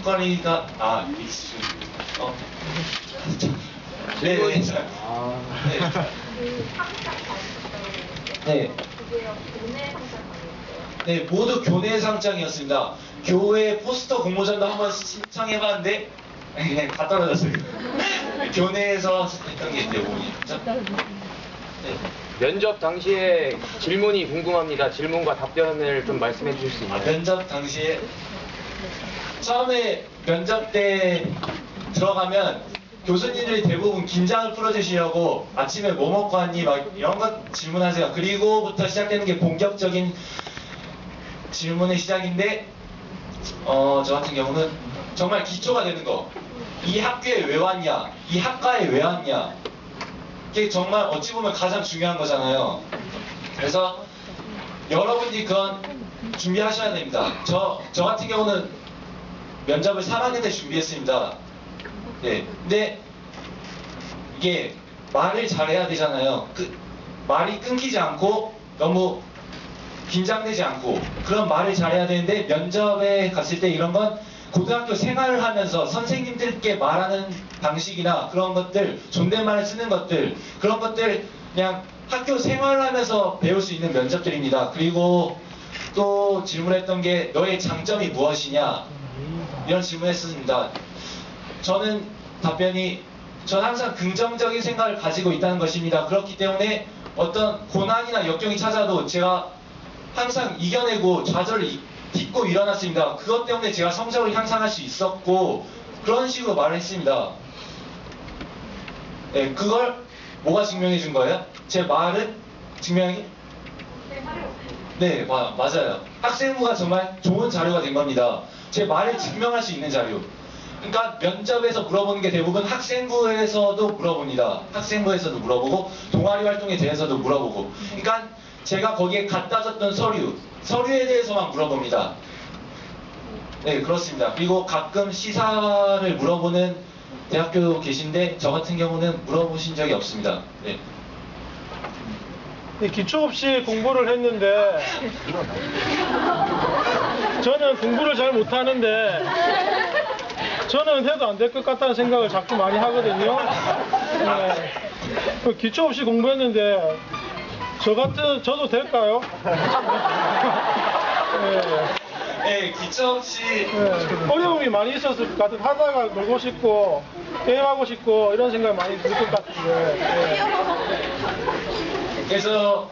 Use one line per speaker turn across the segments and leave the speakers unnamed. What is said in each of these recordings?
고민거리가 네, 네. 네. 네, 모두 교내 상장이었습니다. 교회 포스터 공모전도 한번 신청해봤는데 그냥 다 떨어졌어요. 교내에서 했던 게 대부분이죠. 네.
면접 당시에 질문이 궁금합니다. 질문과 답변을 좀 말씀해 주실 수 있나요?
면접 당시에 처음에 면접 때 들어가면 교수님들이 대부분 긴장을 풀어주시려고 아침에 뭐 먹고 왔니? 막 이런 것 질문하세요. 그리고부터 시작되는 게 본격적인 질문의 시작인데 저 같은 경우는 정말 기초가 되는 거. 이 학교에 왜 왔냐? 이 학과에 왜 왔냐? 이게 정말 어찌 보면 가장 중요한 거잖아요. 그래서 여러분들이 그건 준비하셔야 됩니다. 저 같은 경우는 면접을 3학년 때 준비했습니다. 네. 근데 이게 말을 잘해야 되잖아요. 말이 끊기지 않고 너무 긴장되지 않고 그런 말을 잘해야 되는데 면접에 갔을 때 이런 건 고등학교 생활을 하면서 선생님들께 말하는 방식이나 그런 것들, 존댓말을 쓰는 것들, 그런 것들 그냥 학교 생활을 하면서 배울 수 있는 면접들입니다. 그리고 또 질문했던 게 너의 장점이 무엇이냐? 이런 질문했습니다. 저는 답변이 저는 항상 긍정적인 생각을 가지고 있다는 것입니다. 그렇기 때문에 어떤 고난이나 역경이 찾아도 제가 항상 이겨내고 좌절을 딛고 일어났습니다. 그것 때문에 제가 성적을 향상할 수 있었고 그런 식으로 말을 했습니다. 네, 그걸 뭐가 증명해 준 거예요? 제 말은 증명이? 네, 맞아요. 학생부가 정말 좋은 자료가 된 겁니다. 제 말을 증명할 수 있는 자료. 그러니까 면접에서 물어보는 게 대부분 학생부에서도 물어봅니다. 학생부에서도 물어보고 동아리 활동에 대해서도 물어보고. 그러니까 제가 거기에 갖다 줬던 서류에 대해서만 물어봅니다. 네, 그렇습니다. 그리고 가끔 시사를 물어보는 대학교 계신데 저 같은 경우는 물어보신 적이 없습니다. 네.
기초 없이 공부를 했는데 저는 공부를 잘 못하는데 저는 해도 안 될 것 같다는 생각을 자꾸 많이 하거든요. 네. 기초 없이 공부했는데 저도 될까요?
네, 기초 없이
어려움이 많이 있었을 것 같은 하다가 놀고 싶고 게임하고 싶고 이런 생각이 많이 들 것 같은데
그래서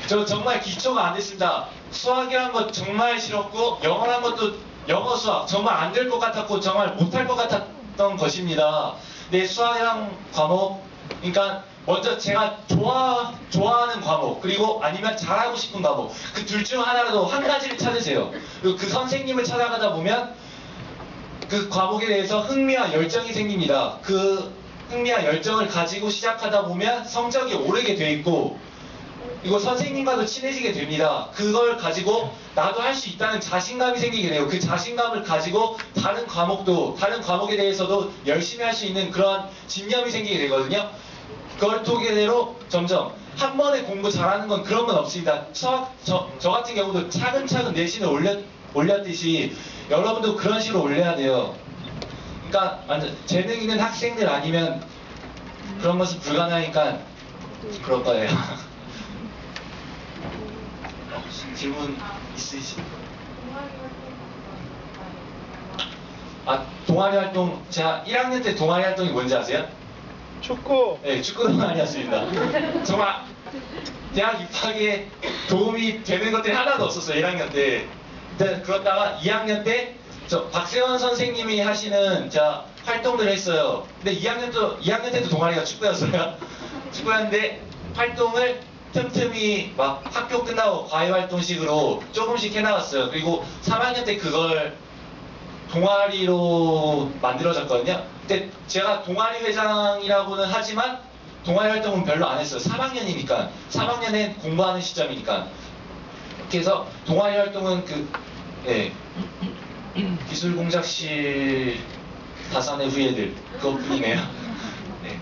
저 정말 기초가 안 됐습니다. 수학이란 것 정말 싫었고 영어란 것도 영어 수학 정말 안 될 것 같았고 정말 못할 것 같았던 것입니다. 네, 수학이란 과목 그러니까 먼저 제가 좋아하는 과목 그리고 아니면 잘하고 싶은 과목 그 둘 중 하나라도 한 가지를 찾으세요. 그리고 그 선생님을 찾아가다 보면 그 과목에 대해서 흥미와 열정이 생깁니다. 그 흥미와 열정을 가지고 시작하다 보면 성적이 오르게 돼 있고 그리고 선생님과도 친해지게 됩니다. 그걸 가지고 나도 할 수 있다는 자신감이 생기게 돼요. 그 자신감을 가지고 다른 과목에 대해서도 열심히 할 수 있는 그런 집념이 생기게 되거든요. 그걸 토대로 점점 한 번에 공부 잘하는 건 그런 건 없습니다. 저 같은 경우도 차근차근 내신을 올렸듯이 여러분도 그런 식으로 올려야 돼요. 그러니까 완전 재능 있는 학생들 아니면 그런 것은 불가능하니까 그럴 거예요. 질문 있으시죠? 동아리 활동 제가 1학년 때 동아리 활동이 뭔지 아세요?
축구.
네, 축구 동아리였습니다. 정말 대학 입학에 도움이 되는 것들이 하나도 없었어요. 1학년 때. 그러다가 2학년 때 저 박세원 선생님이 하시는 활동들을 했어요. 근데 2학년 때도 동아리가 축구였어요. 축구였는데 활동을 틈틈이 막 학교 끝나고 과외활동식으로 조금씩 해나갔어요. 그리고 3학년 때 그걸 동아리로 만들어졌거든요. 근데 제가 동아리 회장이라고는 하지만 동아리 활동은 별로 안 했어요. 3학년이니까. 3학년엔 공부하는 시점이니까. 그래서 동아리 활동은 기술공작실 다산의 후예들 그것뿐이네요. 네.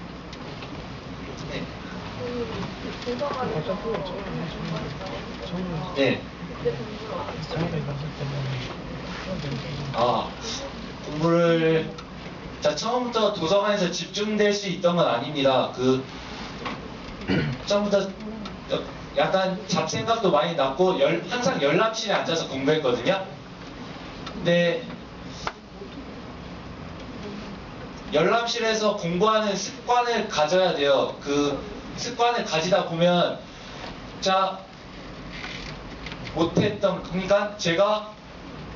네. 네. 공부를 자 처음부터 도서관에서 집중될 수 있던 건 아닙니다. 처음부터 약간 잡생각도 많이 났고 항상 열람실에 앉아서 공부했거든요. 근데 열람실에서 공부하는 습관을 가져야 돼요. 그 습관을 가지다 보면 자 못했던 그러니까 제가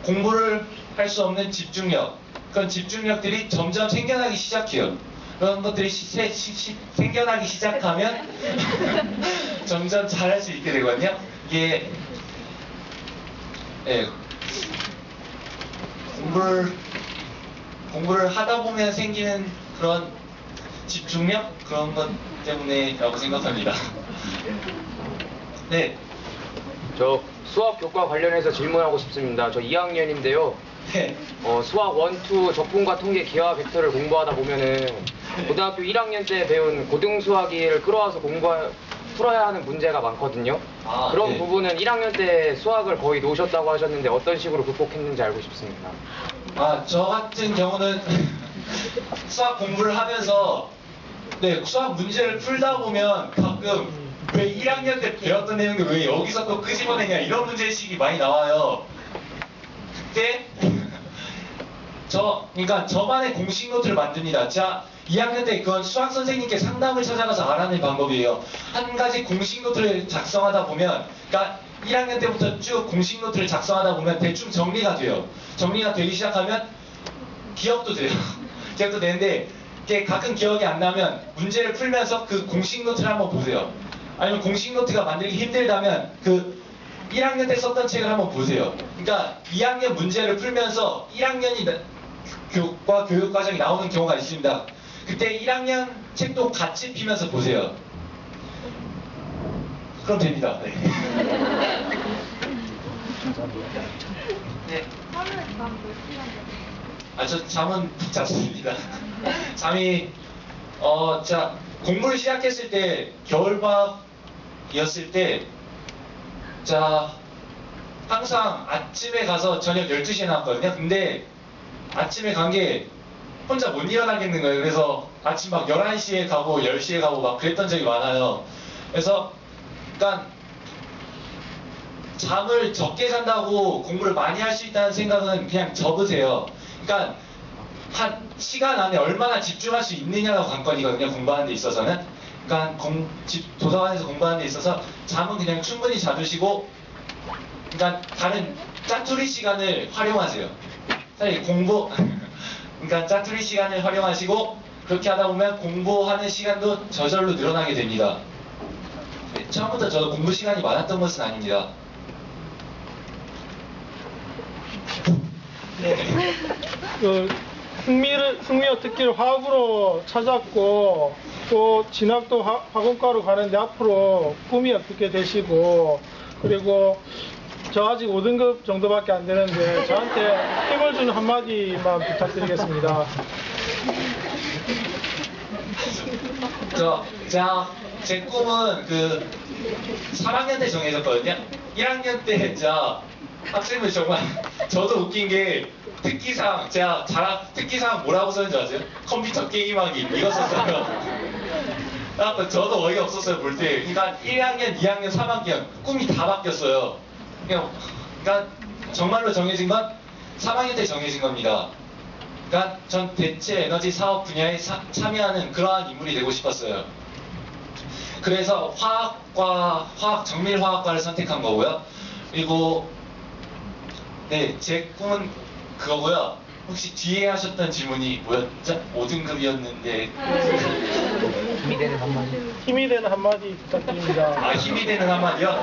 공부를 할 수 없는 집중력 그런 집중력들이 점점 생겨나기 시작해요. 그런 것들이 생겨나기 시작하면 점점 잘할 수 있게 되거든요. 이게 예, 공부를 하다 보면 생기는 그런 집중력 그런 것 때문에라고 생각합니다. 네.
저 수학 교과 관련해서 질문하고 싶습니다. 저 2학년인데요.
네.
수학 1, 2 적분과 통계, 기하, 벡터를 공부하다 보면은 고등학교 1학년 때 배운 고등 수학을 끌어와서 풀어야 하는 문제가 많거든요. 그런
네.
부분은 1학년 때 수학을 거의 놓으셨다고 하셨는데 어떤 식으로 극복했는지 알고 싶습니다.
저 같은 경우는 수학 공부를 하면서 네, 수학 문제를 풀다 보면 가끔 왜 1학년 때 배웠던 내용들 왜 여기서 또 끄집어내냐 이런 문제의식이 많이 나와요. 그때 그러니까 저만의 공식 노트를 만듭니다. 자, 2학년 때 그건 수학 선생님께 상담을 찾아가서 알아낸 방법이에요. 한 가지 공식 노트를 작성하다 보면, 그러니까 1학년 때부터 쭉 공식 노트를 작성하다 보면 대충 정리가 돼요. 정리가 되기 시작하면 기억도 돼요. 기억도 되는데 이게 가끔 기억이 안 나면 문제를 풀면서 그 공식 노트를 한번 보세요. 아니면 공식 노트가 만들기 힘들다면 그 1학년 때 썼던 책을 한번 보세요. 그러니까 2학년 문제를 풀면서 1학년이 교육 과정이 나오는 경우가 있습니다. 그때 1학년 책도 같이 피면서 보세요. 그럼 됩니다. 네. 네. 저 잠은 푹 잤습니다. 잠이 자 공부를 시작했을 때 겨울방학이었을 때 자 항상 아침에 가서 저녁 12시에 나왔거든요. 근데 아침에 간 게 혼자 못 일어나겠는 거예요. 그래서 아침 막 11시에 가고 10시에 가고 막 그랬던 적이 많아요. 그래서 그러니까 잠을 적게 잔다고 공부를 많이 할 수 있다는 생각은 그냥 접으세요. 그러니까 한 시간 안에 얼마나 집중할 수 있느냐가 관건이거든요. 공부하는 데 있어서는. 그러니까 도서관에서 공부하는 데 있어서 잠은 그냥 충분히 자주시고 그러니까 다른 짜투리 시간을 활용하세요. 사실 그러니까 짜투리 시간을 활용하시고 그렇게 하다 보면 공부하는 시간도 저절로 늘어나게 됩니다. 네, 처음부터 저도 공부 시간이 많았던 것은 아닙니다.
흥미와 특기를 화학으로 찾았고 또 진학도 화공과로 가는데 앞으로 꿈이 어떻게 되시고 그리고 저 아직 5등급 정도밖에 안 되는데 저한테 힘을 주는 한마디만 부탁드리겠습니다.
제 꿈은 3학년 때 정해졌거든요. 1학년 때 학생들 정말 저도 웃긴 게 특기상 특기상 뭐라고 썼는지 아세요? 컴퓨터 게임하기 이거 썼어요. 저도 어이가 없었어요 볼 때. 그러니까 1학년, 2학년, 3학년 꿈이 다 바뀌었어요. 그러니까 정말로 정해진 건 3학년 때 정해진 겁니다. 그러니까 전 대체 에너지 사업 분야에 참여하는 그러한 인물이 되고 싶었어요. 그래서 정밀화학과를 선택한 거고요. 그리고 네, 제 꿈은 그거고요. 혹시 뒤에 하셨던 질문이 뭐였죠? 5등급이었는데
힘이 되는 한마디 부탁드립니다.
힘이 되는 한마디요?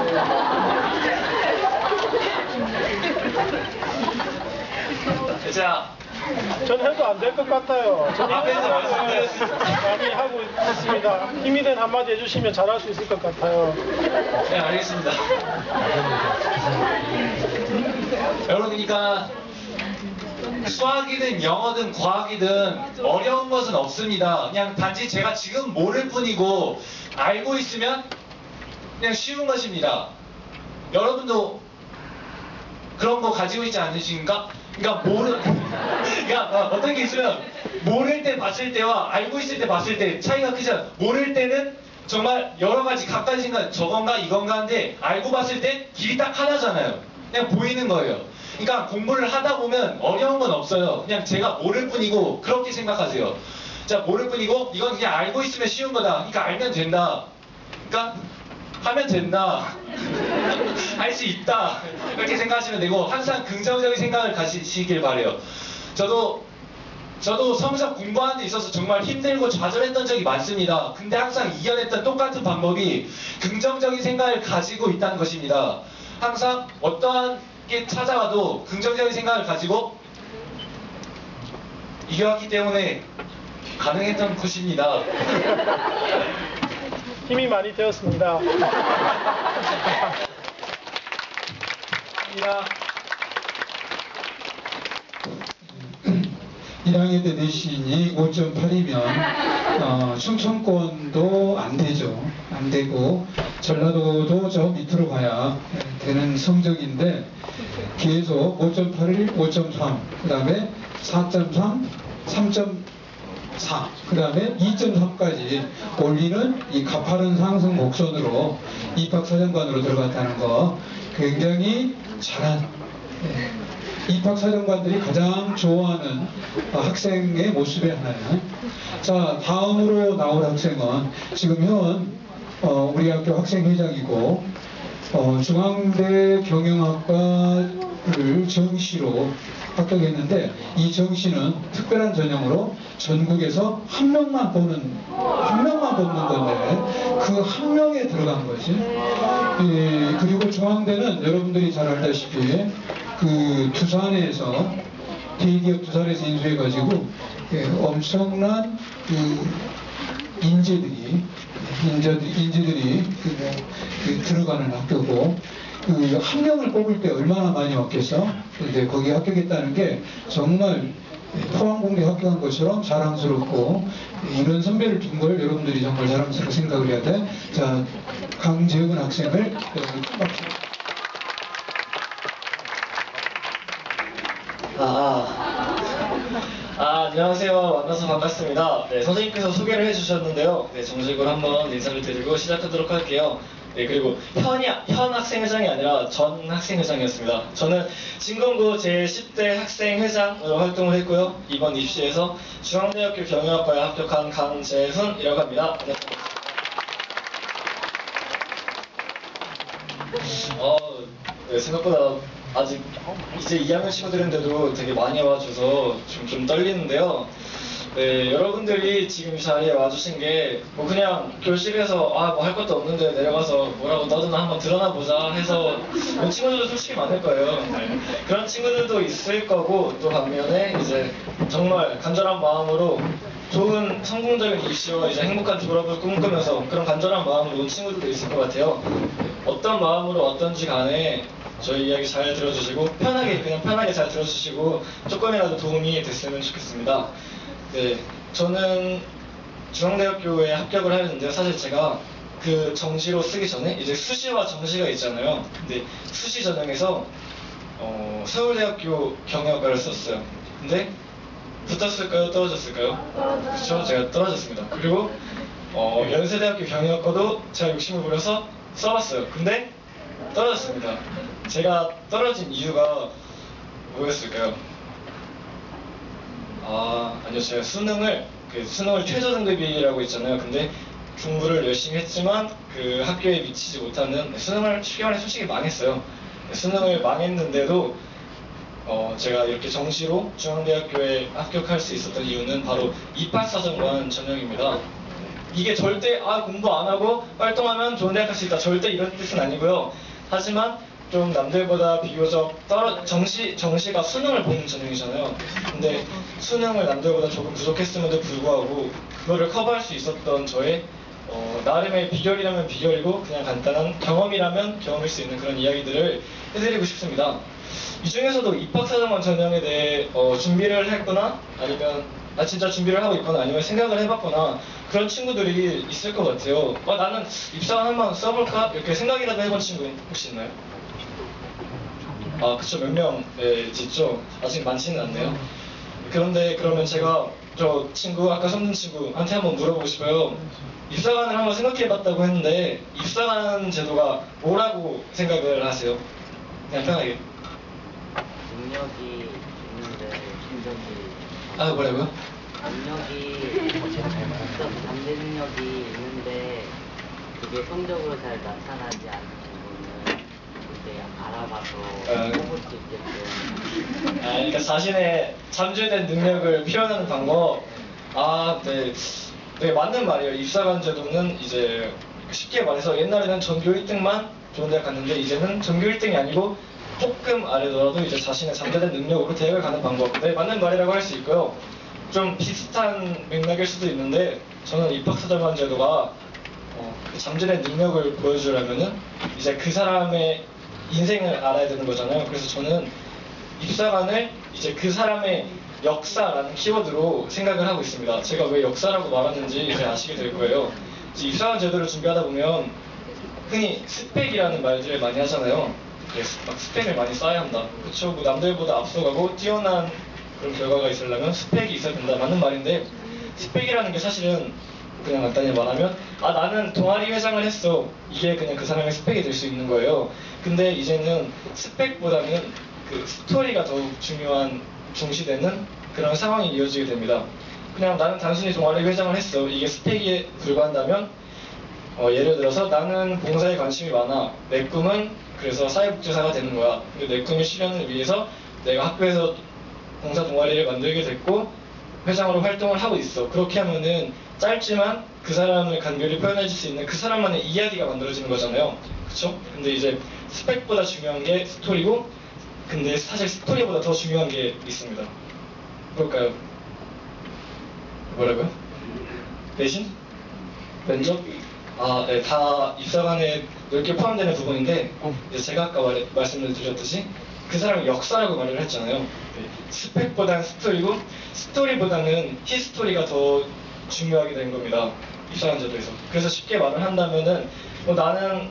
전 해도 안 될 것 같아요. 전
앞에서 말씀드렸습니다.
많이 하고 있습니다. 힘이 된 한마디 해주시면 잘할 수 있을 것 같아요.
네, 알겠습니다. 여러분, 그러니까 수학이든 영어든 과학이든 어려운 것은 없습니다. 그냥 단지 제가 지금 모를 뿐이고 알고 있으면 그냥 쉬운 것입니다. 여러분도 그런 거 가지고 있지 않으신가? 그러니까 그러니까 어떤 게 있으면 모를 때 봤을 때와 알고 있을 때 봤을 때 차이가 크잖아. 모를 때는 정말 여러 가지 각가지 생각 저건가 이건가 한데 알고 봤을 때 길이 딱 하나잖아요. 그냥 보이는 거예요. 그러니까 공부를 하다 보면 어려운 건 없어요. 그냥 제가 모를 뿐이고 그렇게 생각하세요. 자, 모를 뿐이고 이건 그냥 알고 있으면 쉬운 거다. 그러니까 알면 된다. 그러니까 하면 된다. 할 수 있다. 이렇게 생각하시면 되고 항상 긍정적인 생각을 가지시길 바래요. 저도 성적 공부하는 데 있어서 정말 힘들고 좌절했던 적이 많습니다. 근데 항상 이겨냈던 똑같은 방법이 긍정적인 생각을 가지고 있다는 것입니다. 항상 어떠한 게 찾아와도 긍정적인 생각을 가지고 이겨왔기 때문에 가능했던 것입니다.
힘이 많이 되었습니다.
1학년 때 내신이 5.8이면 충청권도 안 되죠. 안 되고 전라도도 저 밑으로 가야 되는 성적인데 계속 5.81, 5.3, 그 다음에 4.3, 3.4, 그 다음에 2.3까지 올리는 이 가파른 상승 곡선으로 입학사정관으로 들어갔다는 거 굉장히 잘한 입학사정관들이 가장 좋아하는 학생의 모습의 하나예요. 자, 다음으로 나올 학생은 지금 현 우리 학교 학생회장이고 중앙대 경영학과를 정시로 합격했는데 이 정시는 특별한 전형으로 전국에서 한 명만 뽑는 건데 그 한 명에 들어간 거지. 예, 그리고 중앙대는 여러분들이 잘 알다시피 그 두산에서 대기업 두산에서 인수해가지고 엄청난 그 인재들이 들어가는 학교고 그 한 명을 뽑을 때 얼마나 많이 왔겠어? 근데 거기 합격했다는 게 정말 포항공대 합격한 것처럼 자랑스럽고 이런 선배를 둔 걸 여러분들이 정말 자랑스럽게 생각을 해야 돼. 자, 강재훈 학생을 큰 박수.
안녕하세요. 만나서 반갑습니다. 네, 선생님께서 소개를 해주셨는데요. 네, 정식으로 한번 인사를 드리고 시작하도록 할게요. 네, 그리고 현 학생회장이 아니라 전 학생회장이었습니다. 저는 진검고 제10대 학생회장으로 활동을 했고요. 이번 입시에서 중앙대학교 경영학과에 합격한 강재훈이라고 합니다. 네, 생각보다 아직 이제 2학년 친구들인데도 되게 많이 와줘서 좀 떨리는데요. 네, 여러분들이 지금 이 자리에 와주신 게 뭐 그냥 교실에서 뭐 할 것도 없는데 내려가서 뭐라고 떠드나 한번 드러나 보자 해서 온 친구들도 솔직히 많을 거예요. 네. 그런 친구들도 있을 거고 또 반면에 이제 정말 간절한 마음으로 좋은 성공적인 입시와 이제 행복한 졸업을 꿈꾸면서 그런 간절한 마음으로 온 친구들도 있을 것 같아요. 어떤 마음으로 왔던지 간에 저희 이야기 잘 들어주시고 그냥 편하게 잘 들어주시고 조금이라도 도움이 됐으면 좋겠습니다. 네, 저는 중앙대학교에 합격을 하였는데요. 사실 제가 그 정시로 쓰기 전에 이제 수시와 정시가 있잖아요. 근데 수시 전형에서 서울대학교 경영학과를 썼어요. 근데 붙었을까요? 떨어졌을까요? 그렇죠, 제가 떨어졌습니다. 그리고 연세대학교 경영학과도 제가 욕심을 부려서 써봤어요. 근데 떨어졌습니다. 제가 떨어진 이유가 뭐였을까요? 아니요, 제가 수능을 최저 등급이라고 있잖아요. 근데 공부를 열심히 했지만 그 학교에 미치지 못하는 수능을 쉽게 말해 솔직히 망했어요. 수능을 망했는데도 제가 이렇게 정시로 중앙대학교에 합격할 수 있었던 이유는 바로 입학사정관 전형입니다. 이게 절대 공부 안 하고 활동하면 좋은 대학 갈 수 있다, 절대 이런 뜻은 아니고요. 하지만 좀 남들보다 비교적 정시가 수능을 보는 전형이잖아요. 근데 수능을 남들보다 조금 부족했음에도 불구하고 그거를 커버할 수 있었던 저의 나름의 비결이라면 비결이고 그냥 간단한 경험이라면 경험일 수 있는 그런 이야기들을 해드리고 싶습니다. 이 중에서도 입학사정관 전형에 대해 준비를 했거나 아니면 진짜 준비를 하고 있거나 아니면 생각을 해봤거나 그런 친구들이 있을 것 같아요. 나는 입사관 한번 써볼까? 이렇게 생각이라도 해본 친구 혹시 있나요? 아, 그쵸. 몇 명 있죠. 아직 많지는 않네요. 그런데 그러면 제가 저 친구, 아까 손든 친구한테 한번 물어보고 싶어요. 입사관을 한번 생각해봤다고 했는데 입사관 제도가 뭐라고 생각을 하세요? 그냥 편하게.
능력이 있는데 실력이
아, 뭐라고요?
능력이 어떤 잠재 능력이 있는데 그게 성적으로 잘 나타나지 않는 부분을 그때 알아봐서 뽑을 수 있게끔.
아, 그러니까 자신의 잠재된 능력을 표현하는 방법. 아, 네. 네, 맞는 말이에요. 입사관 제도는 이제 쉽게 말해서 옛날에는 전교 1등만 좋은 대학 갔는데 이제는 전교 1등이 아니고 조금 아래더라도 이제 자신의 잠재된 능력으로 대학을 가는 방법. 네, 맞는 말이라고 할 수 있고요. 좀 비슷한 맥락일 수도 있는데 저는 입학사절반 제도가 그 잠재된 능력을 보여주려면은 이제 그 사람의 인생을 알아야 되는 거잖아요. 그래서 저는 입사관을 이제 그 사람의 역사라는 키워드로 생각을 하고 있습니다. 제가 왜 역사라고 말하는지 이제 아시게 될 거예요. 이제 입사관 제도를 준비하다 보면 흔히 스펙이라는 말들을 많이 하잖아요. 막 스펙을 많이 쌓아야 한다. 그쵸? 뭐 남들보다 앞서가고 뛰어난 그런 결과가 있으려면 스펙이 있어야 된다. 맞는 말인데 스펙이라는 게 사실은 그냥 간단히 말하면 아 나는 동아리 회장을 했어. 이게 그냥 그 사람의 스펙이 될 수 있는 거예요. 근데 이제는 스펙보다는 그 스토리가 더욱 중시되는 그런 상황이 이어지게 됩니다. 그냥 나는 단순히 동아리 회장을 했어. 이게 스펙에 불과한다면 예를 들어서 나는 봉사에 관심이 많아. 내 꿈은 그래서 사회복지사가 되는 거야. 근데 내 꿈의 실현을 위해서 내가 학교에서 봉사 동아리를 만들게 됐고 회장으로 활동을 하고 있어. 그렇게 하면은 짧지만 그 사람을 간결히 표현해 줄 수 있는 그 사람만의 이야기가 만들어지는 거잖아요. 그쵸? 근데 이제 스펙보다 중요한 게 스토리고 근데 사실 스토리보다 더 중요한 게 있습니다. 뭘까요? 뭐라고요? 배신? 면접? 아, 네, 다 입사관에 넓게 포함되는 부분인데 이제 제가 아까 말씀을 드렸듯이 그 사람의 역사라고 말을 했잖아요. 네, 스펙보다는 스토리고 스토리보다는 히스토리가 더 중요하게 된 겁니다. 입사관 제도에서. 그래서 쉽게 말을 한다면은 나는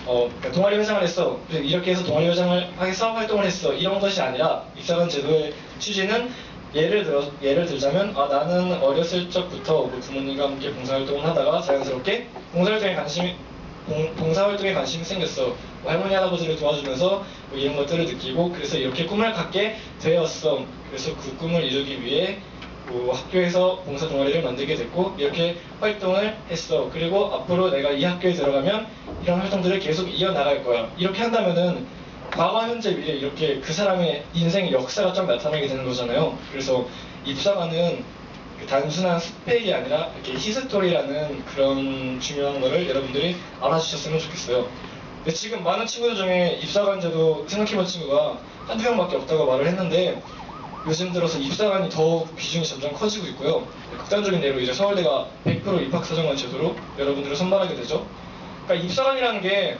그러니까 동아리 회장을 했어. 이렇게 해서 동아리 회장을 해서 활동을 했어. 이런 것이 아니라 입사관 제도의 취지는 예를 들자면 나는 어렸을 적부터 뭐 부모님과 함께 봉사활동을 하다가 자연스럽게 봉사활동에 관심이 생겼어. 뭐 할머니 할아버지를 도와주면서 뭐 이런 것들을 느끼고 그래서 이렇게 꿈을 갖게 되었어. 그래서 그 꿈을 이루기 위해 뭐 학교에서 봉사 동아리를 만들게 됐고 이렇게 활동을 했어. 그리고 앞으로 내가 이 학교에 들어가면 이런 활동들을 계속 이어나갈 거야. 이렇게 한다면은 과거, 현재, 미래 이렇게 그 사람의 인생의 역사가 좀 나타나게 되는 거잖아요. 그래서 입사관은 단순한 스펙이 아니라 이렇게 히스토리라는 그런 중요한 거를 여러분들이 알아주셨으면 좋겠어요. 근데 지금 많은 친구들 중에 입사관 제도 생각해본 친구가 한두 명밖에 없다고 말을 했는데 요즘 들어서 입사관이 더욱 비중이 점점 커지고 있고요. 극단적인 예로 이제 서울대가 100% 입학사정관 제도로 여러분들을 선발하게 되죠. 그러니까 입사관이라는 게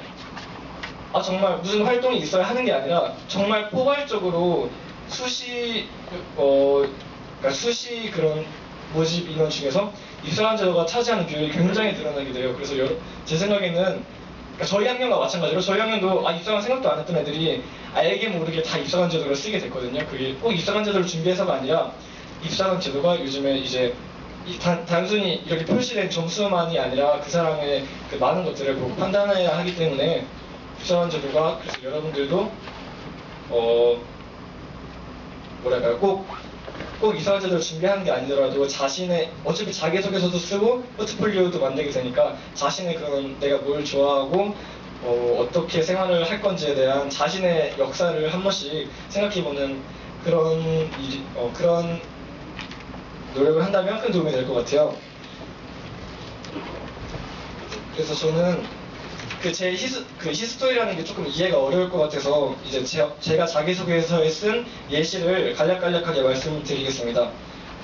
정말 무슨 활동이 있어야 하는 게 아니라 정말 포괄적으로 수시 그런 모집 인원 중에서 입사관 제도가 차지하는 비율이 굉장히 드러나게 돼요. 그래서 제 생각에는 그러니까 저희 학년과 마찬가지로 저희 학년도 입사관 생각도 안 했던 애들이 알게 모르게 다 입사관 제도를 쓰게 됐거든요. 그게 꼭 입사관 제도를 준비해서가 아니라 입사관 제도가 요즘에 이제 단순히 이렇게 표시된 점수만이 아니라 그 사람의 그 많은 것들을 보고 판단해야 하기 때문에 입사관 제도가 그래서 여러분들도 뭐랄까요 꼭 입사관 제도를 준비하는 게 아니더라도 자신의 어차피 자기소개서도 쓰고 포트폴리오도 만들게 되니까 자신의 그런 내가 뭘 좋아하고 어떻게 생활을 할 건지에 대한 자신의 역사를 한 번씩 생각해보는 그런 노력을 한다면 큰 도움이 될 것 같아요. 그래서 저는 제 히스토리라는 게 조금 이해가 어려울 것 같아서 이제 제가 자기소개서에 쓴 예시를 간략하게 말씀드리겠습니다.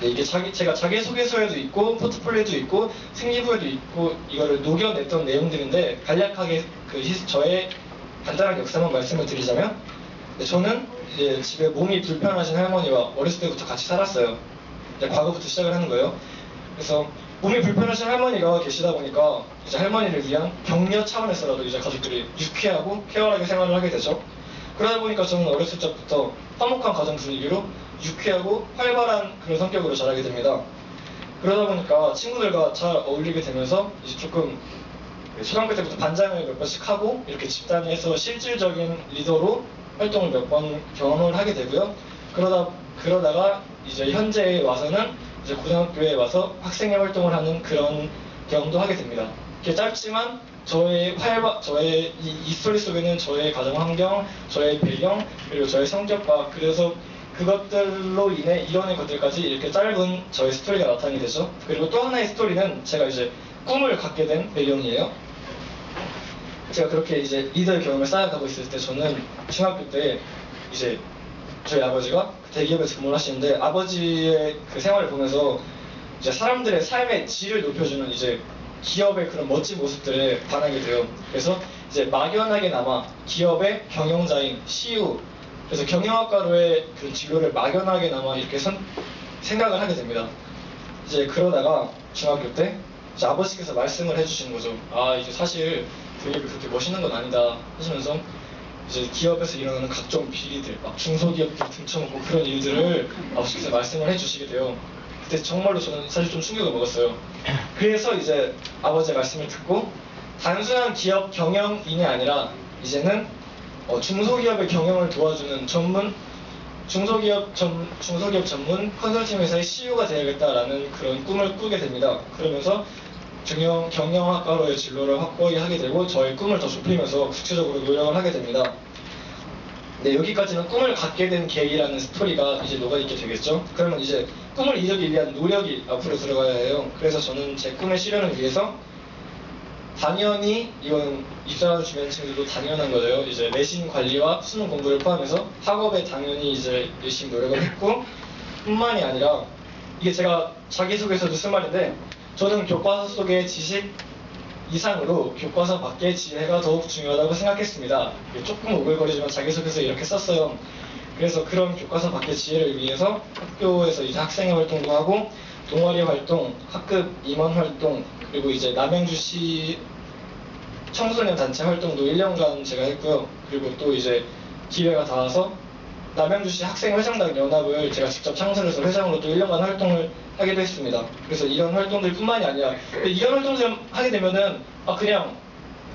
네, 이게 제가 자기소개서에도 있고 포트폴리오에도 있고 생기부에도 있고 이거를 녹여냈던 내용들인데 간략하게 저의 간단한 역사만 말씀을 드리자면 저는 이제 집에 몸이 불편하신 할머니와 어렸을 때부터 같이 살았어요. 이제 과거부터 시작을 하는 거예요. 그래서 몸이 불편하신 할머니가 계시다 보니까 이제 할머니를 위한 격려 차원에서라도 이제 가족들이 유쾌하고 쾌활하게 생활을 하게 되죠. 그러다 보니까 저는 어렸을 적부터 화목한 가정 분위기로 유쾌하고 활발한 그런 성격으로 자라게 됩니다. 그러다 보니까 친구들과 잘 어울리게 되면서 이제 조금 초등학교 때부터 반장을 몇 번씩 하고 이렇게 집단에서 실질적인 리더로 활동을 몇 번 경험을 하게 되고요. 그러다가 이제 현재에 와서는 이제 고등학교에 와서 학생회 활동을 하는 그런 경험도 하게 됩니다. 이렇게 짧지만 저의 이 스토리 속에는 저의 가정 환경, 저의 배경, 그리고 저의 성격과 그래서 그것들로 인해 이뤄낸 것들까지 이렇게 짧은 저의 스토리가 나타나게 되죠. 그리고 또 하나의 스토리는 제가 이제 꿈을 갖게 된 배경이에요. 제가 그렇게 이제 리더의 경험을 쌓아가고 있을 때 저는 중학교 때 이제 저희 아버지가 대기업에서 근무를 하시는데 아버지의 그 생활을 보면서 이제 사람들의 삶의 질을 높여주는 이제 기업의 그런 멋진 모습들에 반하게 돼요. 그래서 이제 막연하게나마 기업의 경영자인 CEO, 그래서 경영학과로의 그 진로를 막연하게나마 이렇게 생각을 하게 됩니다. 이제 그러다가 중학교 때 이제 아버지께서 말씀을 해주시는 거죠. 아, 이제 사실 대기업이 그렇게 멋있는 건 아니다 하시면서 이제 기업에서 일어나는 각종 비리들, 막 중소기업들 등쳐먹고 그런 일들을 아버지께서 말씀을 해주시게 돼요. 그때 정말로 저는 사실 좀 충격을 먹었어요. 그래서 이제 아버지의 말씀을 듣고 단순한 기업 경영인이 아니라 이제는 중소기업의 경영을 도와주는 중소기업 전문 컨설팅 회사의 CEO가 되야겠다라는 그런 꿈을 꾸게 됩니다. 그러면서 경영학과로의 진로를 확고하게 하게 되고 저의 꿈을 더 좁히면서 구체적으로 노력을 하게 됩니다. 네, 여기까지는 꿈을 갖게 된 계기라는 스토리가 이제 녹아있게 되겠죠. 그러면 이제 꿈을 이루기 위한 노력이 앞으로 들어가야 해요. 그래서 저는 제 꿈의 실현을 위해서 당연히 이건 입사하는 주변 친구들도 당연한 거죠. 이제 내신 관리와 수능 공부를 포함해서 학업에 당연히 이제 열심히 노력을 했고 뿐만이 아니라 이게 제가 자기소개서도 쓴 말인데 저는 교과서 속의 지식 이상으로 교과서 밖의 지혜가 더욱 중요하다고 생각했습니다. 조금 오글거리지만 자기소개서 이렇게 썼어요. 그래서 그런 교과서 밖의 지혜를 위해서 학교에서 이제 학생회 활동도 하고 동아리 활동, 학급 임원 활동, 그리고 이제 남양주시 청소년 단체 활동도 1년간 제가 했고요. 그리고 또 이제 기회가 닿아서 남양주시 학생회장단 연합을 제가 직접 창설해서 회장으로 또 1년간 활동을 하기도 했습니다. 그래서 이런 활동들 뿐만이 아니라 이런 활동들 하게 되면은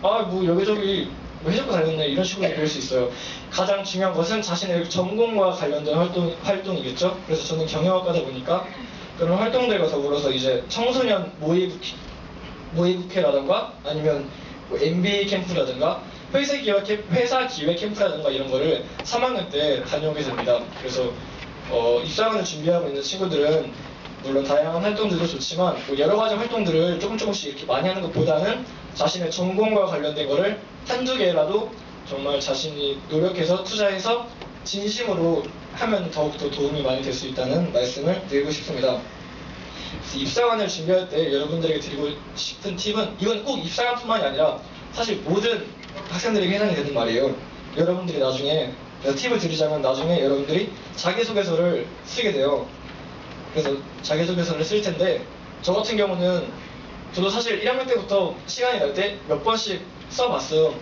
뭐 여기저기 해적고 다녔네 이런 식으로 될 수 있어요. 가장 중요한 것은 자신의 전공과 관련된 활동이겠죠. 그래서 저는 경영학과다 보니까 그런 활동들과 더불어서 이제 청소년 모의국회라든가 아니면 뭐 MBA 캠프라든가 회사 기획 캠프라든가 이런 거를 3학년 때 다녀오게 됩니다. 그래서 입사학원을 준비하고 있는 친구들은 물론 다양한 활동들도 좋지만 뭐 여러 가지 활동들을 조금씩 이렇게 많이 하는 것보다는 자신의 전공과 관련된 거를 한두 개라도 정말 자신이 노력해서 투자해서 진심으로 하면 더욱더 도움이 많이 될 수 있다는 말씀을 드리고 싶습니다. 입사관을 준비할 때 여러분들에게 드리고 싶은 팁은 이건 꼭 입사관뿐만이 아니라 사실 모든 학생들에게 해당이 되는 말이에요. 여러분들이 나중에 팁을 드리자면 나중에 여러분들이 자기소개서를 쓰게 돼요. 그래서 자기소개서를 쓸 텐데 저 같은 경우는 저도 사실 1학년 때부터 시간이 날 때 몇 번씩 써봤어요.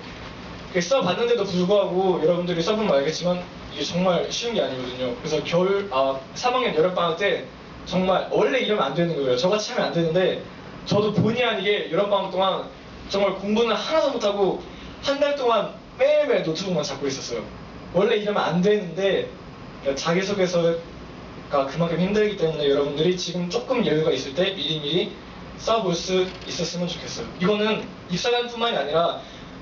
써봤는데도 불구하고 여러분들이 써보면 알겠지만 이게 정말 쉬운 게 아니거든요. 그래서 3학년 여름방학 때 정말 원래 이러면 안 되는 거예요. 저같이 하면 안 되는데 저도 본의 아니게 여름방학 동안 정말 공부는 하나도 못하고 한 달 동안 매일매일 노트북만 잡고 있었어요. 원래 이러면 안 되는데 자기소개서가 그만큼 힘들기 때문에 여러분들이 지금 조금 여유가 있을 때 미리미리 써볼 수 있었으면 좋겠어요. 이거는 입사관뿐만이 아니라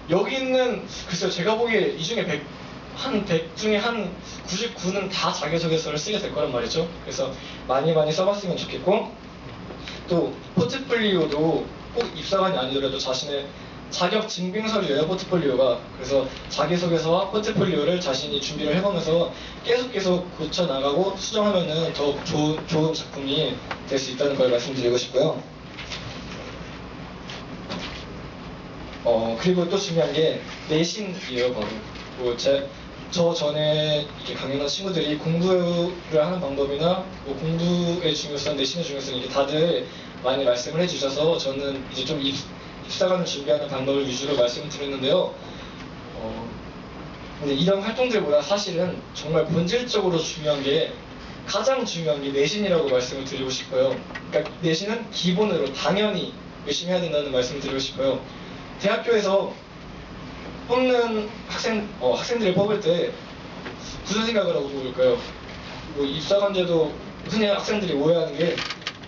여기 있는 글쎄요 제가 보기에 이 중에 100 중에 한 99는 다 자기소개서를 쓰게 될 거란 말이죠. 그래서 많이 써봤으면 좋겠고 또 포트폴리오도 꼭 입사관이 아니더라도 자신의 자격 증빙서류예요. 포트폴리오가. 그래서 자기소개서와 포트폴리오를 자신이 준비를 해보면서 계속 고쳐나가고 수정하면은 더 좋은 작품이 될 수 있다는 걸 말씀드리고 싶고요. 그리고 또 중요한 게 내신이에요. 바로 저 전에 이렇게 강연한 친구들이 공부를 하는 방법이나 뭐 공부의 중요성, 내신의 중요성 이게 다들 많이 말씀을 해주셔서 저는 이제 좀 입사관을 준비하는 방법을 위주로 말씀을 드렸는데요. 근데 이런 활동들보다 사실은 정말 본질적으로 중요한 게 가장 중요한 게 내신이라고 말씀을 드리고 싶어요. 그러니까 내신은 기본으로 당연히 열심히 해야 된다는 말씀을 드리고 싶어요. 대학교에서 뽑는 학생들을 뽑을 때 무슨 생각을 하고 뽑을까요? 뭐 입사관제도 흔히 학생들이 오해하는 게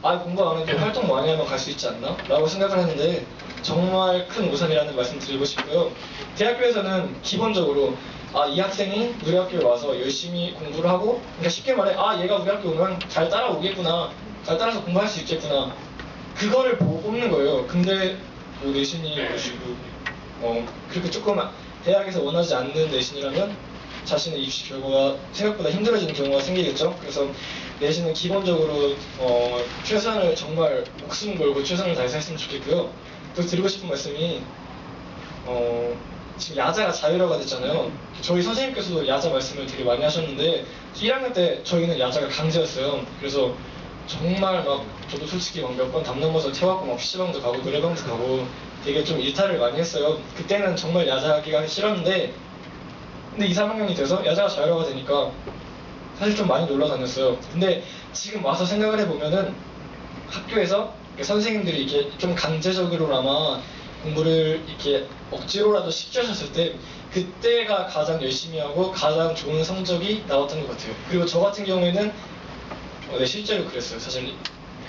공부 안 해도 활동 많이 하면 갈 수 있지 않나? 라고 생각을 하는데 정말 큰 오산이라는 말씀 드리고 싶고요. 대학교에서는 기본적으로 이 학생이 우리 학교에 와서 열심히 공부를 하고, 그러니까 쉽게 말해 얘가 우리 학교 오면 잘 따라오겠구나, 잘 따라서 공부할 수 있겠구나, 그거를 보고 뽑는 거예요. 근데 뭐 내신이 그렇게 조금 대학에서 원하지 않는 내신이라면 자신의 입시 결과가 생각보다 힘들어지는 경우가 생기겠죠. 그래서 내신은 기본적으로 최선을 정말 목숨 걸고 최선을 다해서 했으면 좋겠고요. 또 드리고 싶은 말씀이 지금 야자가 자유화가 됐잖아요. 저희 선생님께서도 야자 말씀을 되게 많이 하셨는데 1학년 때 저희는 야자가 강제였어요. 그래서 정말 막 저도 솔직히 막 몇 번 담 넘어서 태워갖고 막 PC방도 가고 노래방도 가고 되게 좀 일탈을 많이 했어요. 그때는 정말 야자하기가 싫었는데, 근데 2, 3학년이 돼서 야자가 자유화가 되니까 사실 좀 많이 놀러 다녔어요. 근데 지금 와서 생각을 해보면은 학교에서 선생님들이 이렇게 좀 강제적으로나마 공부를 이렇게 억지로라도 시켜줬을 때 그때가 가장 열심히 하고 가장 좋은 성적이 나왔던 것 같아요. 그리고 저 같은 경우에는 실제로 그랬어요, 사실.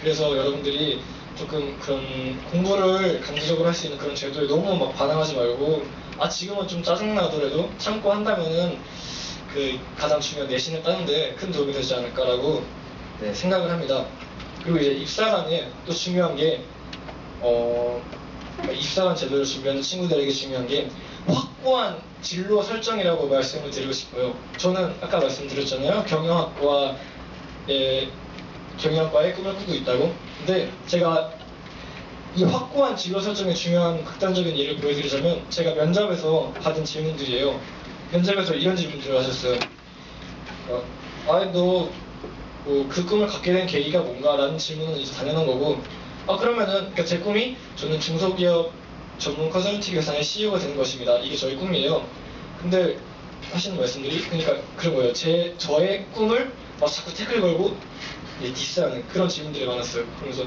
그래서 여러분들이 조금 그런 공부를 강제적으로 할 수 있는 그런 제도에 너무 막 반항하지 말고, 지금은 좀 짜증나더라도 참고 한다면은 그 가장 중요한 내신을 따는데 큰 도움이 되지 않을까라고 생각을 합니다. 그리고 이제 입사관에 또 중요한 게 입사관 제도를 준비하는 친구들에게 중요한 게 확고한 진로 설정이라고 말씀을 드리고 싶어요. 저는 아까 말씀드렸잖아요. 경영학과에 꿈을 꾸고 있다고. 근데 제가 이 확고한 진로 설정의 중요한 극단적인 예를 보여드리자면, 제가 면접에서 받은 질문들이에요. 면접에서 이런 질문들을 하셨어요. 너 그 꿈을 갖게 된 계기가 뭔가? 라는 질문은 이제 당연한 거고, 그러면은 그러니까 제 꿈이 저는 중소기업 전문 컨설팅 회사의 CEO가 되는 것입니다. 이게 저의 꿈이에요. 근데 하시는 말씀들이 그러니까 그런 거예요. 저의 꿈을 자꾸 태클 걸고 디스하는 그런 질문들이 많았어요. 그러면서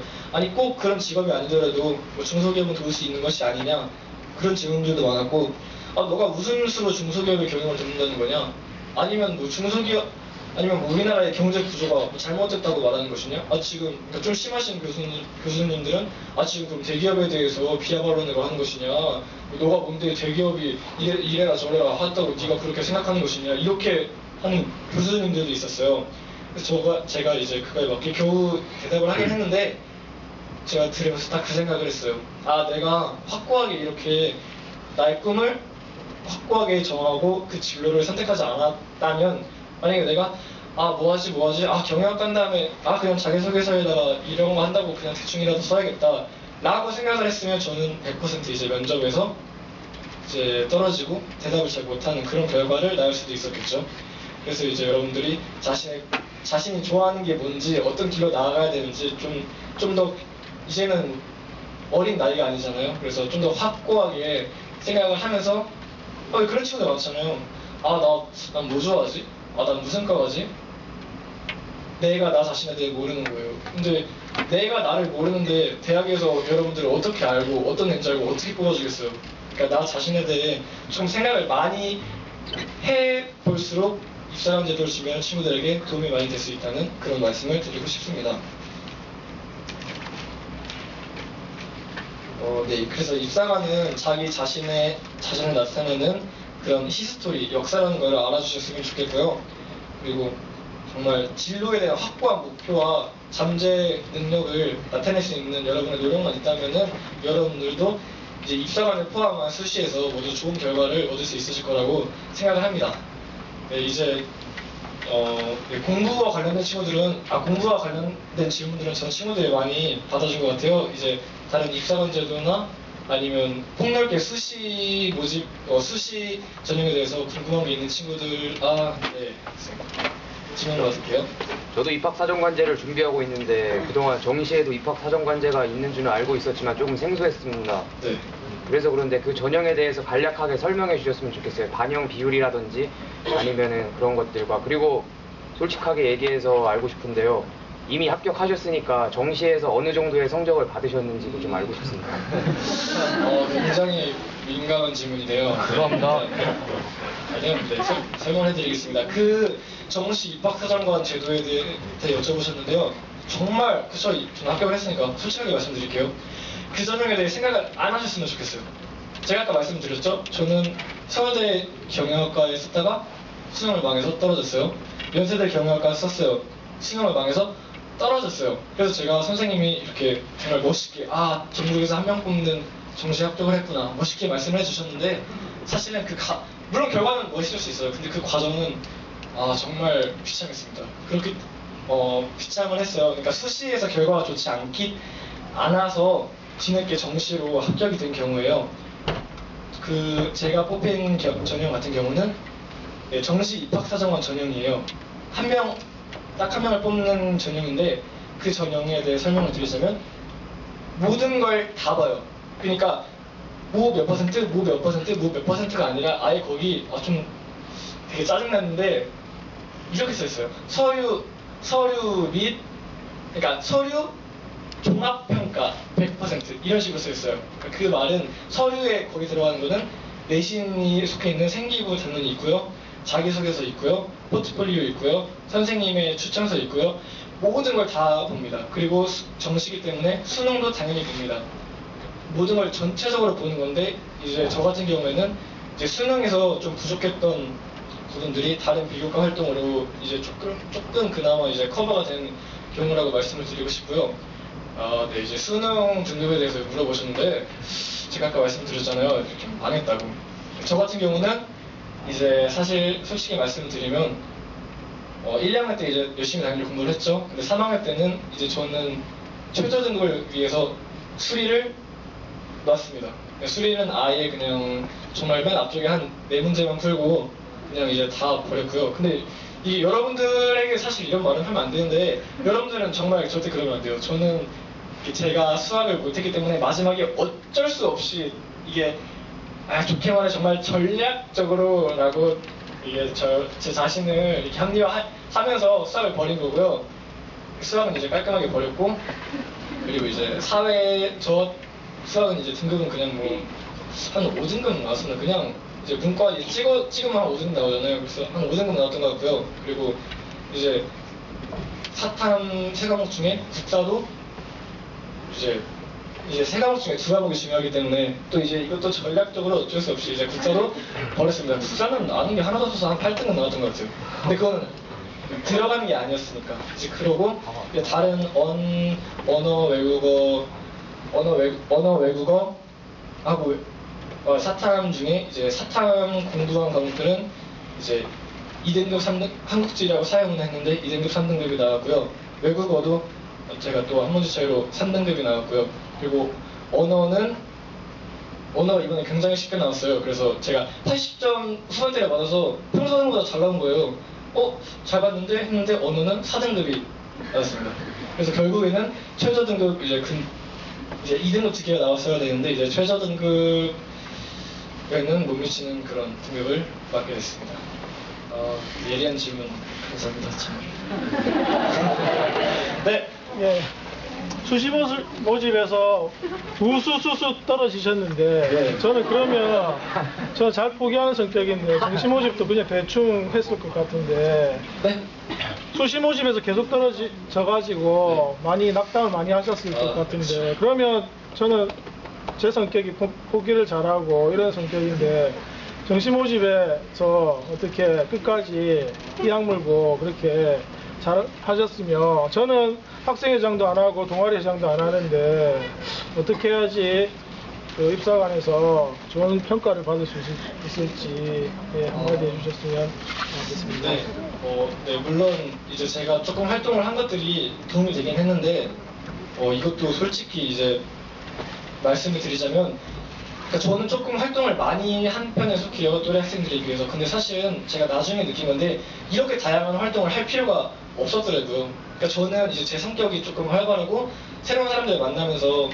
꼭 그런 직업이 아니더라도 뭐 중소기업은 도울 수 있는 것이 아니냐, 그런 질문들도 많았고, 너가 무슨 수로 중소기업의 경영을 돕는다는 거냐, 아니면 뭐 중소기업 아니면 뭐 우리나라의 경제 구조가 뭐 잘못됐다고 말하는 것이냐, 지금 그러니까 좀 심하신 교수님들은 지금 그럼 대기업에 대해서 비하 발언을 하는 것이냐, 너가 뭔데 대기업이 이래라 저래라 하다고 네가 그렇게 생각하는 것이냐, 이렇게 하는 교수님들도 있었어요. 그래서 제가 이제 그거에 맞게 겨우 대답을 하긴 했는데, 제가 들으면서 딱 그 생각을 했어요. 내가 확고하게 이렇게 나의 꿈을 확고하게 정하고 그 진로를 선택하지 않았다면, 만약에 내가 뭐하지 경영학 간 다음에 그냥 자기소개서에다가 이런 거 한다고 그냥 대충이라도 써야겠다 라고 생각을 했으면 저는 100% 이제 면접에서 이제 떨어지고 대답을 잘 못하는 그런 결과를 낳을 수도 있었겠죠. 그래서 이제 여러분들이 자신이 좋아하는 게 뭔지, 어떤 길로 나아가야 되는지 좀 더, 이제는 어린 나이가 아니잖아요. 그래서 좀 더 확고하게 생각을 하면서 그런 친구들 많잖아요. 난 뭐 좋아하지? 난 무슨 과 가지? 내가 나 자신에 대해 모르는 거예요. 근데 내가 나를 모르는데 대학에서 여러분들을 어떻게 알고 어떤 애인지 알고 어떻게 뽑아주겠어요. 그러니까 나 자신에 대해 좀 생각을 많이 해볼수록 입사관 제도를 준비하는 친구들에게 도움이 많이 될 수 있다는 그런 말씀을 드리고 싶습니다. 그래서 입사관은 자기 자신을 나타내는 그런 히스토리, 역사라는 걸 알아주셨으면 좋겠고요. 그리고 정말 진로에 대한 확고한 목표와 잠재 능력을 나타낼 수 있는 여러분의 노력만 있다면은 여러분들도 이제 입사관을 포함한 수시에서 모두 좋은 결과를 얻을 수 있으실 거라고 생각을 합니다. 이제 공부와 관련된 공부와 관련된 질문들은 전 친구들이 많이 받아준 것 같아요. 이제 다른 입사관 제도나 아니면 폭넓게 수시 모집, 수시 전형에 대해서 궁금한 게 있는 친구들, 질문 받을게요.
저도 입학사정관제를 준비하고 있는데 그동안 정시에도 입학사정관제가 있는 줄은 알고 있었지만 조금 생소했습니다.
네.
그래서 그런데 그 전형에 대해서 간략하게 설명해 주셨으면 좋겠어요. 반영 비율이라든지 아니면은 그런 것들과. 그리고 솔직하게 얘기해서 알고 싶은데요. 이미 합격하셨으니까 정시에서 어느 정도의 성적을 받으셨는지도 좀 알고 싶습니다.
굉장히 민감한 질문인데요.
죄송합니다.
네, 설명해드리겠습니다. 그 정시 입학사정관 제도에 대해 여쭤보셨는데요. 정말 저는 합격을 했으니까 솔직하게 말씀드릴게요. 그 전형에 대해 생각을 안 하셨으면 좋겠어요. 제가 아까 말씀드렸죠. 저는 서울대 경영학과에 썼다가 수능을 망해서 떨어졌어요. 연세대 경영학과 썼어요. 수능을 망해서 떨어졌어요. 그래서 제가 선생님이 이렇게 정말 멋있게 전국에서 한 명 뽑는 정시 합격을 했구나 멋있게 말씀을 해주셨는데 사실은 물론 결과는 멋있을 수 있어요. 근데 그 과정은 정말 비참했습니다. 그렇게 비참을 했어요. 그러니까 수시에서 결과가 좋지 않아서 뒤늦게 정시로 합격이 된 경우에요. 제가 뽑힌 전형 같은 경우는 정시 입학사정관 전형이에요. 딱 한 명을 뽑는 전형인데 그 전형에 대해 설명을 드리자면 모든 걸 다 봐요. 그러니까 뭐 몇 퍼센트, 뭐 몇 퍼센트, 뭐 몇 퍼센트가 아니라 아예 거기 좀 되게 짜증났는데 이렇게 써있어요. 서류 및 그러니까 서류 종합평가 100% 이런 식으로 써있어요. 그 말은 서류에 거기 들어가는 거는 내신이 속해 있는 생기부 단원이 있고요. 자기소개서 있고요. 포트폴리오 있고요. 선생님의 추천서 있고요. 모든 걸 다 봅니다. 그리고 정시기 때문에 수능도 당연히 봅니다. 모든 걸 전체적으로 보는 건데 이제 저 같은 경우에는 이제 수능에서 좀 부족했던 부분들이 다른 비교과 활동으로 이제 조금 그나마 이제 커버가 된 경우라고 말씀을 드리고 싶고요. 네, 이제 수능 등급에 대해서 물어보셨는데 제가 아까 말씀드렸잖아요. 이렇게 망했다고. 저 같은 경우는 이제 사실 솔직히 말씀드리면 1, 2학년 때 이제 열심히 당연히 공부를 했죠. 근데 3학년 때는 이제 저는 최저 등급을 위해서 수리를 놨습니다. 수리는 아예 그냥 정말 맨 앞쪽에 한 4문제만 풀고 그냥 이제 다 버렸고요. 근데 이게 여러분들에게 사실 이런 말은 하면 안 되는데 여러분들은 정말 절대 그러면 안 돼요. 저는 제가 수학을 못했기 때문에 마지막에 어쩔 수 없이 이게 좋게 말해 정말 전략적으로라고 이게 제 자신을 이렇게 합리화하면서 수학을 버린 거고요. 수학은 이제 깔끔하게 버렸고 그리고 이제 수학은 이제 등급은 그냥 뭐 한 5등급 나왔었나 그냥 이제 문과 이제 찍으면 한 5등급 나오잖아요. 그래서 한 5등급 나왔던 것 같고요. 그리고 이제 사탐 3과목 중에 국사도 이제 3과목 중에 2과목이 중요하기 때문에 또 이제 이것도 전략적으로 어쩔 수 없이 이제 국사도 버렸습니다. 국사는 아는 게 하나도 없어서 한 8등급 나왔던 것 같아요. 근데 그거는 들어가는 게 아니었으니까. 이제 그러고 이제 다른 언어 외국어 하고 사탐 중에 이제 사탐 공부한 과목들은 이제 2등급 3등 한국지라고 사용을 했는데 2등급 3등급이 나왔고요. 외국어도 제가 또 한 문제 차이로 3등급이 나왔고요. 그리고 언어가 이번에 굉장히 쉽게 나왔어요. 그래서 제가 80점 후반대를 받아서 평소보다 잘 나온 거예요. 잘 봤는데 했는데 언어는 4등급이 나왔습니다. 그래서 결국에는 최저 등급 이제 2등급 2개가 나왔어야 되는데 이제 최저 등급에는 못 미치는 그런 등급을 받게 됐습니다. 예리한 질문 감사합니다.
네. 예. 수시 모집에서 우수수수 떨어지셨는데
네.
저는 그러면 저는 잘 포기하는 성격인데 정시 모집도 그냥 대충 했을 것 같은데
네?
수시 모집에서 계속 떨어져가지고 많이 낙담을 많이 하셨을 것 같은데 그러면 저는 제 성격이 포기를 잘하고 이런 성격인데 정시 모집에서 어떻게 끝까지 이악 물고 그렇게 잘 하셨으면 저는 학생회장도 안 하고 동아리회장도 안 하는데 어떻게 해야지 그 입사관에서 좋은 평가를 받을 수 있을지 한마디 해주셨으면 좋겠습니다.
네, 물론 이제 제가 조금 활동을 한 것들이 도움이 되긴 했는데 이것도 솔직히 이제 말씀을 드리자면 그러니까 저는 조금 활동을 많이 한 편에 속해요. 또래 학생들에 비해서. 근데 사실은 제가 나중에 느낀 건데 이렇게 다양한 활동을 할 필요가 없었더라고요. 그러니까 저는 이제 제 성격이 조금 활발하고 새로운 사람들 만나면서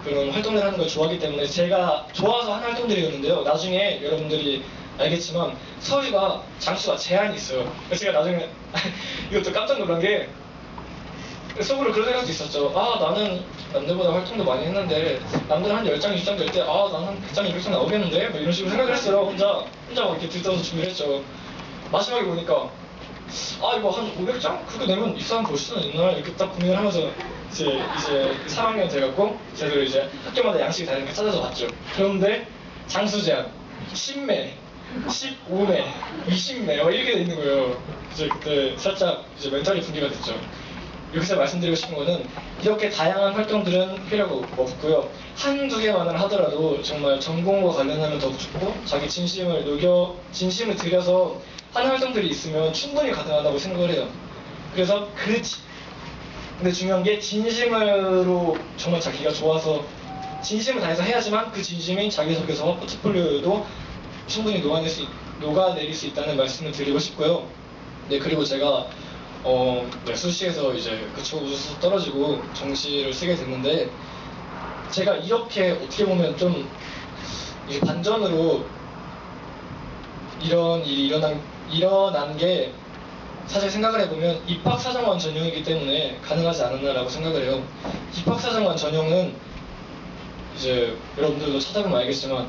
그런 활동을 하는 걸 좋아하기 때문에 제가 좋아서 한 활동들이었는데요. 나중에 여러분들이 알겠지만 서울이가 장수가 제한이 있어요. 그래서 제가 나중에 이것도 깜짝 놀란 게 속으로 그런 생각도 있었죠. 아, 나는 남들보다 활동도 많이 했는데 남들 한 10장, 20장 될 때 아, 나는 한 100장, 200장 나오겠는데? 뭐 이런 식으로 생각을 했어요. 혼자 막 이렇게 들떠서 준비를 했죠. 마지막에 보니까 아, 이거 한 500장? 그거 내면 이 사람 볼 수는 있나? 이렇게 딱 고민을 하면서 이제 3학년 돼갖고 제대로 이제 학교마다 양식이 다르니까 찾아서 봤죠. 그런데 장수 제한 10매, 15매, 20매 이렇게 돼 있는 거예요. 이제 그때 살짝 이제 멘탈이 붕괴가 됐죠. 여기서 말씀드리고 싶은 거는 이렇게 다양한 활동들은 필요가 없고요. 한두 개만을 하더라도 정말 전공과 관련하면 더 좋고 자기 진심을 들여서 하는 활동들이 있으면 충분히 가능하다고 생각을 해요. 그래서 근데 중요한 게 진심으로 정말 자기가 좋아서 진심을 다해서 해야지만 그 진심이 자기소개서와 포트폴리오에도 충분히 녹아내릴 수 있다는 말씀을 드리고 싶고요. 네, 그리고 제가 수시에서 이제 그쪽 우수수 떨어지고 정시를 쓰게 됐는데 제가 이렇게 어떻게 보면 좀 이게 반전으로 이런 일이 일어난 게 사실 생각을 해보면 입학사정관 전형이기 때문에 가능하지 않았나라고 생각을 해요. 입학사정관 전형은 이제 여러분들도 찾아보면 알겠지만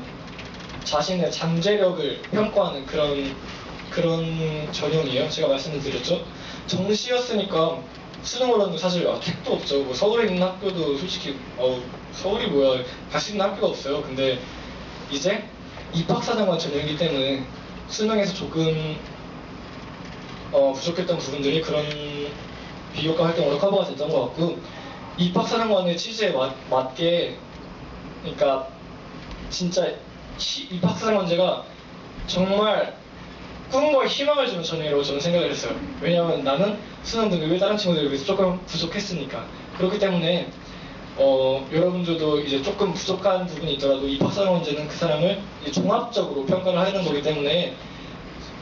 자신의 잠재력을 평가하는 그런 전형이에요. 제가 말씀을 드렸죠. 정시였으니까 수능 원론도 사실 택도 없죠. 뭐 서울에 있는 학교도 솔직히 서울이 뭐야, 갈 수 있는 학교가 없어요. 근데 이제 입학사정관 전형이기 때문에 수능에서 조금 부족했던 부분들이 그런 비교과 활동으로 커버가 됐던 것 같고, 입학사정관의 취지에 맞게, 그러니까 진짜 입학사정관제가 정말 꿈과 희망을 주는 전형이라고 저는 생각을 했어요. 왜냐하면 나는 수능 등급이 다른 친구들에 비해서 조금 부족했으니까. 그렇기 때문에 여러분들도 이제 조금 부족한 부분이 있더라도 입학사정관제는 그 사람을 종합적으로 평가를 하는 거기 때문에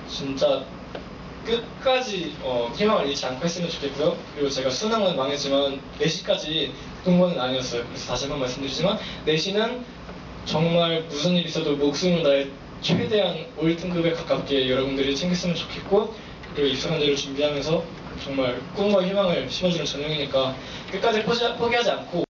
진짜 끝까지 희망을 잃지 않고 했으면 좋겠고요. 그리고 제가 수능은 망했지만 내시까지 동원은 아니었어요. 그래서 다시 한번 말씀드리지만 내시는 정말 무슨 일 있어도 목숨을 다해 최대한 올 등급에 가깝게 여러분들이 챙겼으면 좋겠고, 그리고 입사관제를 준비하면서 정말 꿈과 희망을 심어주는 전형이니까 끝까지 포기하지 않고